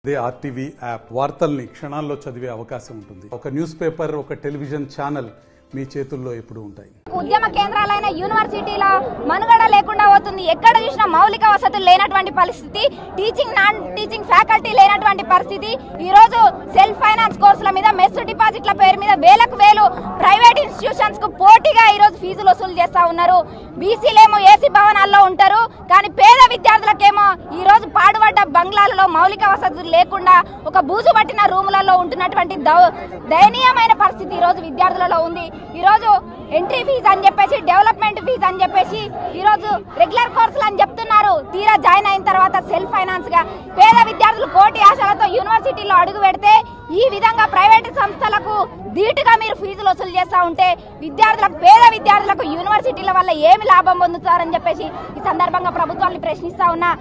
They RTV app వార్తల్ని క్షణాల్లో చదివే అవకాశం ఉంటుంది. ఒక న్యూస్ పేపర్, ఒక టెలివిజన్ ఛానల్ మీ చేతుల్లో ఎప్పుడు ఉంటాయి. ఉద్యమ కేంద్రాలైన యూనివర్సిటీల మనుగడ లేకుండా పోతుంది. ఎక్కడ చూసినా మౌలిక వసతులు లేనటువంటి పరిస్థితి, టీచింగ్ నాన్ టీచింగ్ ఫ్యాకల్టీ లేనటువంటి పరిస్థితి. ఈ రోజు సెల్ఫ్ ఫైనాన్స్ కోర్సుల మీద, మెస్ డిపాజిట్ల పేరు మీద వేలకు వేలు ప్రైవేట్ ఇన్స్టిట్యూషన్స్ కు పోటీగా ఈ రోజు ఫీజులు వసూలు చేస్తా ఉన్నారు. బీసీలేమో ఏసీ భవనాల్లో ఉంటారు, కానీ పేద విద్యార్థులకేమో ఈ రోజు పాడుబడ్డ బంగ్లాలలో మౌలిక వసతులు లేకుండా ఒక బూజు పట్టిన రూములలో ఉంటున్నటువంటి దయనీయమైన పరిస్థితి ఈ రోజు విద్యార్థులలో ఉంది. ఈ రోజు ఎంట్రీ ఫీజు అని చెప్పేసి, డెవలప్మెంట్ ఫీజు అని చెప్పేసి ఈ రోజు రెగ్యులర్ కోర్సులు అని చెప్తున్నారు. తీరా జాయిన్ అయిన తర్వాత సెల్ఫ్ ఫైనాన్స్ గా పేద విద్యార్థులు కోటి ఆశలతో యూనివర్సిటీలో అడుగు పెడితే ఈ విధంగా ప్రైవేట్ సంస్థలకు ధీటుగా మీరు ఫీజులు వసూలు చేస్తా ఉంటే పేద విద్యార్థులకు యూనివర్సిటీల వల్ల ఏమి లాభం పొందుతారని చెప్పేసి ఈ సందర్భంగా ప్రభుత్వాన్ని ప్రశ్నిస్తా ఉన్నా.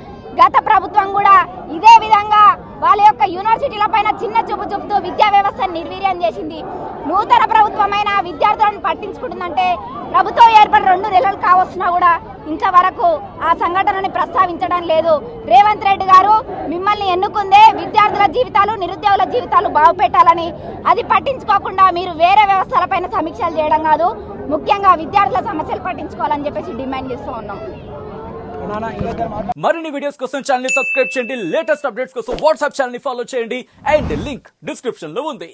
గత ప్రభుత్వం కూడా ఇదే విధంగా వాళ్ళ యొక్క యూనివర్సిటీల పైన చిన్న చూపు చూపుతూ విద్యా వ్యవస్థను నిర్వీర్యం చేసింది. నూతన ప్రభుత్వమైన విద్యార్థులను పట్టించుకుంటుందంటే ప్రభుత్వం ఏర్పడి 2 నెలలు కావస్తున్నా కూడా ఇంతవరకు ఆ సంఘటనని ప్రస్తావించడం లేదు. రేవంత్ రెడ్డి గారు మిమ్మల్ని ఎన్నుకుందే విద్యార్థుల జీవితాలు, నిరుద్యోగుల జీవితాలు బాగుపెట్టాలని. అది పట్టించుకోకుండా మీరు వేరే వ్యవస్థలపైన సమీక్షలు చేయడం కాదు, ముఖ్యంగా విద్యార్థుల సమస్యలు పట్టించుకోవాలని చెప్పేసి డిమాండ్ చేస్తూ ఉన్నాం. మరిన్ని వీడియోస్ కోసం ఛానల్ ని సబ్స్క్రైబ్ చేయండి. లేటెస్ట్ అప్డేట్స్ కోసం వాట్సాప్ ఛానల్ ని ఫాలో చేయండి. అండ్ లింక్ డిస్క్రిప్షన్ లో ఉంది.